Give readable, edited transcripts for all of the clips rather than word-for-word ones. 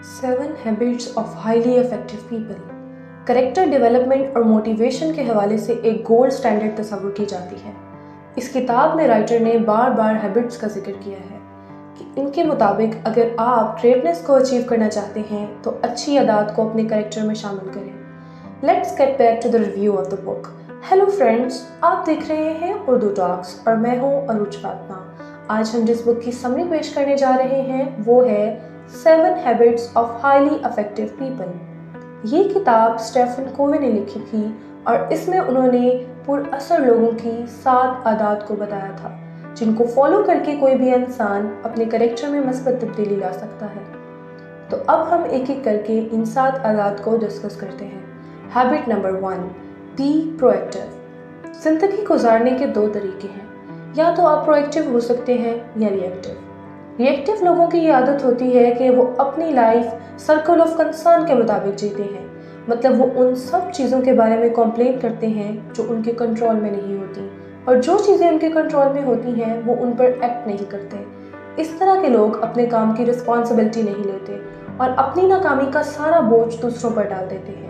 7 habits of highly effective people character development और motivation के हवाले से एक गोल्ड स्टैंडर्ड तस्वुर की जाती है। इस किताब में राइटर ने बार बार हैबिट्स का जिक्र किया है कि इनके मुताबिक अगर आप ग्रेटनेस को अचीव करना चाहते हैं तो अच्छी आदत को अपने करेक्टर में शामिल करें। Let's get back to the review of the book. Hello friends, आप देख रहे हैं उर्दू टॉक्स और मैं हूँ अरूज फातिमा। आज हम जिस बुक की समरी पेश करने जा रहे हैं वो है 7 habits of highly effective people. ये किताब स्टेफन कोवे ने लिखी थी और इसमें उन्होंने पुरअसर लोगों की 7 आदत को बताया था जिनको फॉलो करके कोई भी इंसान अपने कैरेक्टर में मस्बत तब्दीली ला सकता है। तो अब हम एक एक करके इन 7 आदत को डिस्कस करते हैं। Habit number 1, be proactive. जिंदगी गुजारने के 2 तरीके हैं, या तो आप प्रोएक्टिव हो सकते हैं या रिएक्टिव। रिएक्टिव लोगों की ये आदत होती है कि वो अपनी लाइफ सर्कल ऑफ कंसर्न के मुताबिक जीते हैं, मतलब वो उन सब चीज़ों के बारे में कंप्लेन करते हैं जो उनके कंट्रोल में नहीं होती, और जो चीज़ें उनके कंट्रोल में होती हैं वो उन पर एक्ट नहीं करते। इस तरह के लोग अपने काम की रिस्पॉन्सिबिलिटी नहीं लेते और अपनी नाकामी का सारा बोझ दूसरों पर डाल देते हैं।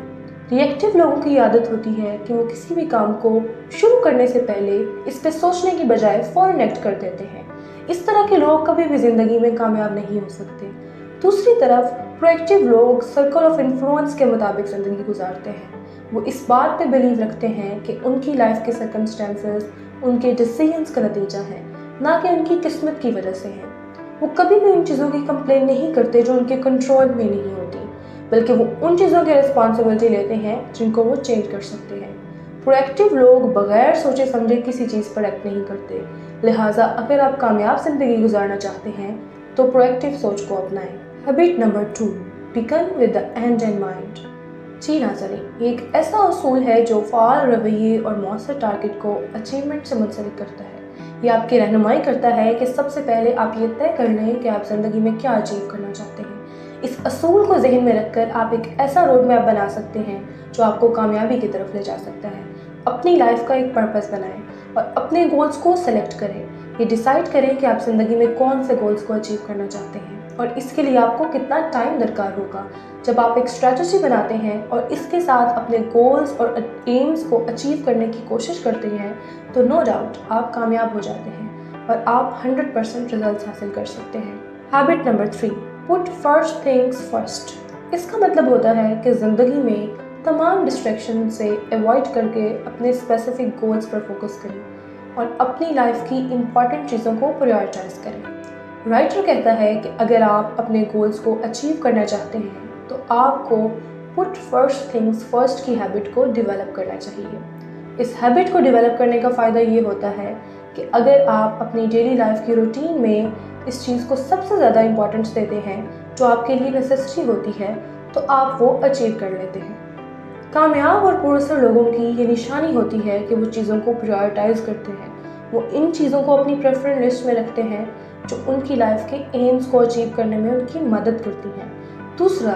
रिएक्टिव लोगों की आदत होती है कि वो किसी भी काम को शुरू करने से पहले इस पर सोचने की बजाय फौरन एक्ट कर देते हैं। इस तरह के लोग कभी भी ज़िंदगी में कामयाब नहीं हो सकते। दूसरी तरफ प्रोएक्टिव लोग सर्कल ऑफ इन्फ्लुएंस के मुताबिक ज़िंदगी गुजारते हैं। वो इस बात पे बिलीव रखते हैं कि उनकी लाइफ के सर्कमस्टेंसेस उनके डिसीजंस का नतीजा है, ना कि उनकी किस्मत की वजह से है। वो कभी भी उन चीज़ों की कंप्लेन नहीं करते जो उनके कंट्रोल में नहीं होती, बल्कि वो उन चीज़ों की रिस्पॉन्सिबिलिटी लेते हैं जिनको वो चेंज कर सकते हैं। प्रोएक्टिव लोग बगैर सोचे समझे किसी चीज़ पर एक्ट नहीं करते। लिहाजा अगर आप कामयाब ज़िंदगी गुजारना चाहते हैं तो प्रोएक्टिव सोच को अपनाएं। Habit number 2, begin with the end in mind. जी नाज़रीन, एक ऐसा उसूल है जो फ़ाल रवैये और मौसर टारगेट को अचीवमेंट से मुंसलिक करता है। ये आपकी रहनुमाई करता है कि सबसे पहले आप ये तय कर लें कि आप ज़िंदगी में क्या अचीव करना चाहते हैं। इस असूल को जहन में रखकर आप एक ऐसा रोड मैप बना सकते हैं जो आपको कामयाबी की तरफ ले जा सकता है। अपनी लाइफ का एक पर्पस बनाएं और अपने गोल्स को सेलेक्ट करें। ये डिसाइड करें कि आप ज़िंदगी में कौन से गोल्स को अचीव करना चाहते हैं और इसके लिए आपको कितना टाइम दरकार होगा। जब आप एक स्ट्रेटजी बनाते हैं और इसके साथ अपने गोल्स और एम्स को अचीव करने की कोशिश करते हैं तो नो डाउट आप कामयाब हो जाते हैं और आप 100% रिजल्ट्स हासिल कर सकते हैं। Habit number 3, put first things first. इसका मतलब होता है कि ज़िंदगी में तमाम डिस्ट्रैक्शन से अवॉइड करके अपने स्पेसिफिक गोल्स पर फोकस करें और अपनी लाइफ की इम्पॉर्टेंट चीज़ों को प्रायोरिटाइज करें। राइटर कहता है कि अगर आप अपने गोल्स को अचीव करना चाहते हैं तो आपको पुट फर्स्ट थिंग्स फर्स्ट की हैबिट को डेवलप करना चाहिए। इस हैबिट को डेवलप करने का फ़ायदा ये होता है कि अगर आप अपनी डेली लाइफ की रूटीन में इस चीज़ को सबसे ज़्यादा इम्पोर्टेंस देते हैं जो आपके लिए नेसेसरी होती है तो आप वो अचीव कर लेते हैं। कामयाब और पुरअसर लोगों की ये निशानी होती है कि वो चीज़ों को प्रायोरिटाइज करते हैं। वो इन चीज़ों को अपनी प्रेफरेंस लिस्ट में रखते हैं जो उनकी लाइफ के एम्स को अचीव करने में उनकी मदद करती हैं। दूसरा,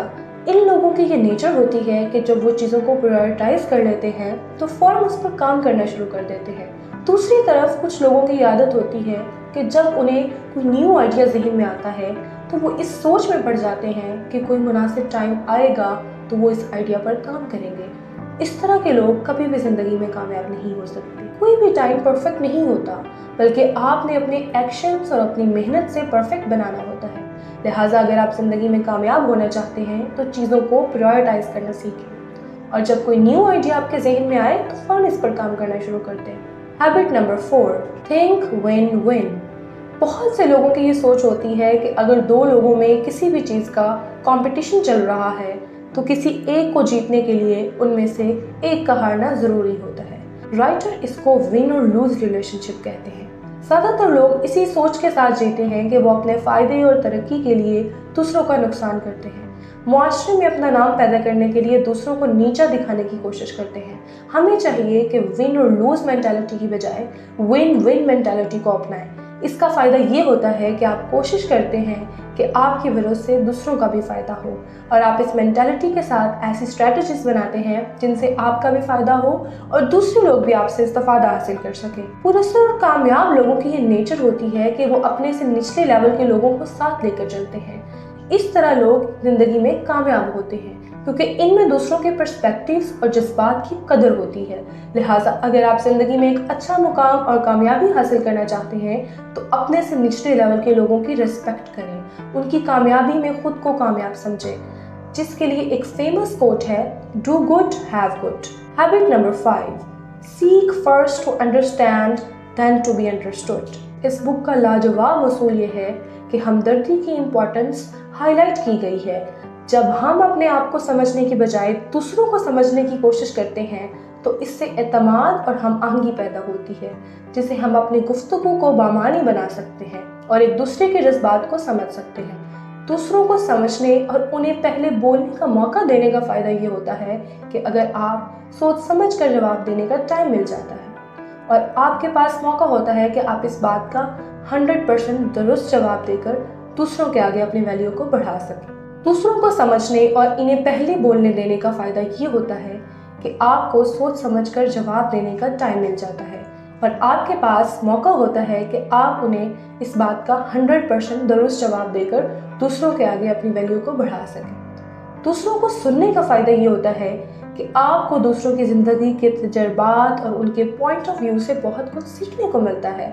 इन लोगों की ये नेचर होती है कि जब वो चीज़ों को प्रायोरिटाइज कर लेते हैं तो फ़ौरन उस पर काम करना शुरू कर देते हैं। दूसरी तरफ कुछ लोगों की आदत होती है कि जब उन्हें कोई न्यू आइडिया जहन में आता है तो वो इस सोच में पड़ जाते हैं कि कोई मुनासिब टाइम आएगा तो वो इस आइडिया पर काम करेंगे। इस तरह के लोग कभी भी ज़िंदगी में कामयाब नहीं हो सकते। कोई भी टाइम परफेक्ट नहीं होता, बल्कि आपने अपने एक्शंस और अपनी मेहनत से परफेक्ट बनाना होता है। लिहाजा अगर आप ज़िंदगी में कामयाब होना चाहते हैं तो चीज़ों को प्रायोरिटाइज करना सीखें और जब कोई न्यू आइडिया आपके जहन में आए तो फ़ौरन इस पर काम करना शुरू कर दें। Habit number 4, think win win. बहुत से लोगों की ये सोच होती है कि अगर 2 लोगों में किसी भी चीज़ का कंपटीशन चल रहा है तो किसी एक को जीतने के लिए उनमें से एक का हारना ज़रूरी होता है। राइटर इसको विन और लूज रिलेशनशिप कहते हैं। ज़्यादातर लोग इसी सोच के साथ जीते हैं कि वो अपने फ़ायदे और तरक्की के लिए दूसरों का नुकसान करते हैं। मुआशरे में अपना नाम पैदा करने के लिए दूसरों को नीचा दिखाने की कोशिश करते हैं। हमें चाहिए कि विन और लूज मेंटालिटी की बजाय विन विन मेंटालिटी को अपनाएं। इसका फ़ायदा ये होता है कि आप कोशिश करते हैं कि आपकी वजह से दूसरों का भी फ़ायदा हो और आप इस मेंटालिटी के साथ ऐसी स्ट्रैटेजीज बनाते हैं जिनसे आपका भी फ़ायदा हो और दूसरे लोग भी आपसे इस्तेफादा हासिल कर सकें। पुरअसर और कामयाब लोगों की ये नेचर होती है कि वो अपने से निचले लेवल के लोगों को साथ लेकर चलते हैं। اس طرح لوگ زندگی میں کامیاب ہوتے ہیں کیونکہ ان میں دوسروں کے پرسپیکٹیوز اور جذبات کی قدر ہوتی ہے۔ لہٰذا اگر آپ زندگی میں ایک اچھا مقام اور کامیابی حاصل کرنا چاہتے ہیں تو اپنے سے نچلے لیول کے لوگوں کی رسپیکٹ کریں، ان کی کامیابی میں خود کو کامیاب سمجھیں، جس کے لیے ایک فیمس کوٹ ہے do good have good. Habit number 5، seek first to understand then to be understood. اس بک کا لاجواب اصول یہ ہے کہ ہمدردی کی امپورٹنس ہائی لائٹ کی گئی ہے۔ جب ہم اپنے آپ کو سمجھنے کی بجائے دوسروں کو سمجھنے کی کوشش کرتے ہیں تو اس سے اعتماد اور ہم آہنگی پیدا ہوتی ہے، جسے ہم اپنی گفتگو کو بامعنی بنا سکتے ہیں اور ایک دوسرے کے جذبات کو سمجھ سکتے ہیں۔ دوسروں کو سمجھنے اور انہیں پہلے بولنے کا موقع دینے کا فائدہ یہ ہوتا ہے کہ اگر آپ سوچ سمجھ کر جواب دینے کا ٹائم مل جاتا ہے اور آپ کے پاس موقع ہوتا ہے کہ آپ اس بات کا 100% درست جواب دے کر دوسروں کے آگے اپنی ویلیو کو بڑھا سکیں۔ دوسروں کو سمجھنے اور انہیں پہلے بولنے دینے کا فائدہ یہ ہوتا ہے کہ آپ کو سوچ سمجھ کر جواب دینے کا ٹائم مل جاتا ہے اور آپ کے پاس موقع ہوتا ہے کہ آپ انہیں اس بات کا 100% درست جواب دے کر دوسروں کے آگے اپنی ویلیو کو بڑھا سکیں۔ دوسروں کو سننے کا فائدہ یہ ہوتا ہے کہ آپ کو دوسروں کی زندگی کے تجربات اور ان کے پوائنٹ آف ویو سے بہت کچھ سیکھنے کو ملتا ہے۔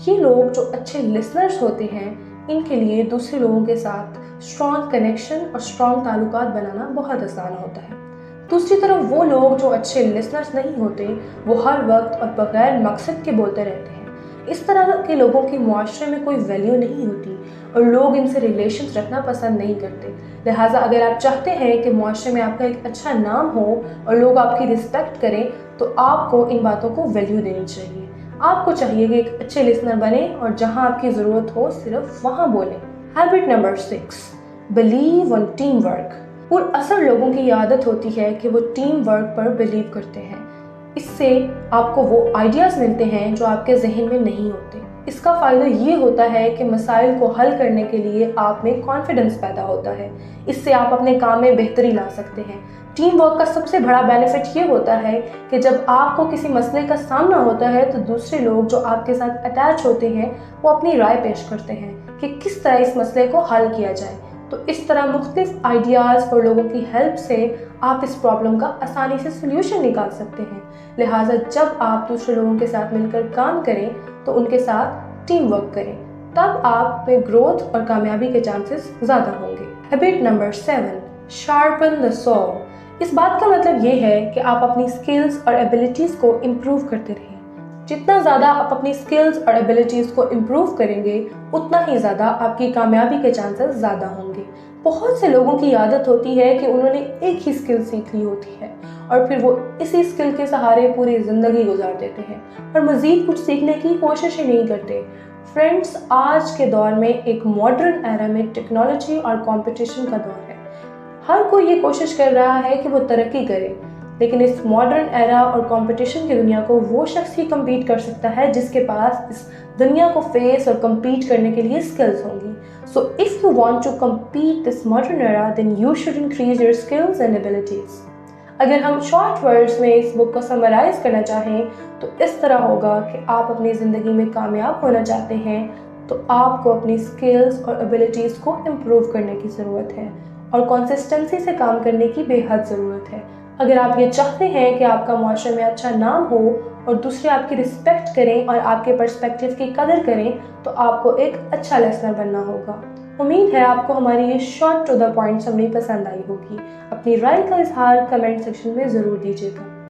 یہ لوگ جو اچھے لسنرز ہوتے ہیں ان کے لیے دوسرے لوگوں کے ساتھ اسٹرانگ کنیکشن اور اسٹرانگ تعلقات بنانا بہت آسان ہوتا ہے۔ دوسری طرف وہ لوگ جو اچھے لسنرز نہیں ہوتے وہ ہر وقت اور بغیر مقصد کے بولتے رہتے ہیں۔ اس طرح کے لوگوں کی معاشرے میں کوئی ویلیو نہیں ہوتی اور لوگ ان سے ریلیشنز رکھنا پسند نہیں کرتے۔ لہٰذا اگر آپ چاہتے ہیں کہ معاشرے میں آپ کا ایک اچھا نام ہو اور لوگ آپ کی رسپیکٹ کریں تو آپ کو ان باتوں کو ویلیو دینی چاہیے۔ آپ کو چاہیے کہ ایک اچھے لسنر بنیں اور جہاں آپ کی ضرورت ہو صرف وہاں بولیں۔ Habit number 6، believe on team work. پر اثر لوگوں کی عادت ہوتی ہے کہ وہ ٹیم ورک پر بلیو کرتے ہیں۔ اس سے آپ کو وہ آئیڈیاز ملتے ہیں جو آپ کے ذہن میں نہیں ہوتے۔ اس کا فائدہ یہ ہوتا ہے کہ مسائل کو حل کرنے کے لیے آپ میں کانفیڈنس پیدا ہوتا ہے۔ اس سے آپ اپنے کام میں بہتری لا سکتے ہیں۔ ٹیم ورک کا سب سے بڑا بینیفٹ یہ ہوتا ہے کہ جب آپ کو کسی مسئلے کا سامنا ہوتا ہے تو دوسرے لوگ جو آپ کے ساتھ اٹیچ ہوتے ہیں وہ اپنی رائے پیش کرتے ہیں کہ کس طرح اس مسئلے کو حل کیا جائے۔ تو اس طرح مختلف آئیڈیاز اور لوگوں کی ہیلپ سے آپ اس پرابلم کا آسانی سے سلیوشن نکال سکتے ہیں۔ لہٰذا جب آپ دوسرے لوگوں کے ساتھ مل کر کام کریں تو ان کے ساتھ ٹیم ورک کریں، تب آپ میں گروتھ اور کامیابی کے چانسز زیادہ ہوں گے۔ ہیبٹ نمبر 7، شارپن دی سو۔ اس بات کا مطلب یہ ہے کہ آپ اپنی سکلز اور ایبلٹیز کو امپروو کرتے رہیں۔ جتنا زیادہ آپ اپنی سکلز اور ایبلٹیز کو امپروو کریں گے اتنا ہی زیادہ آپ کی کامیابی کے چانسز زیادہ ہوں گے۔ بہت سے لوگوں کی عادت ہوتی ہے کہ انہوں نے ایک ہی سکل سیکھ لی ہوتی ہے اور پھر وہ اسی سکل کے سہارے پوری زندگی گزار دیتے ہیں اور مزید کچھ سیکھنے کی کوشش ہی نہیں کرتے۔ فرینڈز، آج کے دور میں ایک ماڈرن ایرا میں ٹیکنالوجی اور کمپٹیشن کا دور ہے۔ ہر کوئی یہ کوشش کر رہا ہے کہ وہ ترقی کرے، لیکن اس ماڈرن ایرا اور کمپٹیشن کی دنیا کو وہ شخص ہی کمپیٹ کر سکتا ہے جس کے پاس اس دنیا کو فیس اور کمپیٹ کرنے کے لیے سکلز ہوں گی۔ So if you want to compete this modern era, then you should increase your skills and abilities۔ اگر ہم شارٹ ورڈز میں اس بک کو سمرائز کرنا چاہیں تو اس طرح ہوگا کہ آپ اپنی زندگی میں کامیاب ہونا چاہتے ہیں تو آپ کو اپنی سکلز اور ابیلٹیز کو امپروو کرنے کی ضرورت ہے اور کنسسٹنسی سے کام کرنے کی بے حد ضرورت ہے۔ اگر آپ یہ چاہتے ہیں کہ آپ کا معاشرے میں اچھا نام ہو اور دوسرے آپ کی رسپیکٹ کریں اور آپ کے پرسپیکٹیو کی قدر کریں تو آپ کو ایک اچھا لسنر بننا ہوگا۔ امید ہے آپ کو ہماری یہ short to the point summary پسند آئی ہوگی۔ اپنی رائے کا اظہار کمنٹ سیکشن میں ضرور دیجیے گا۔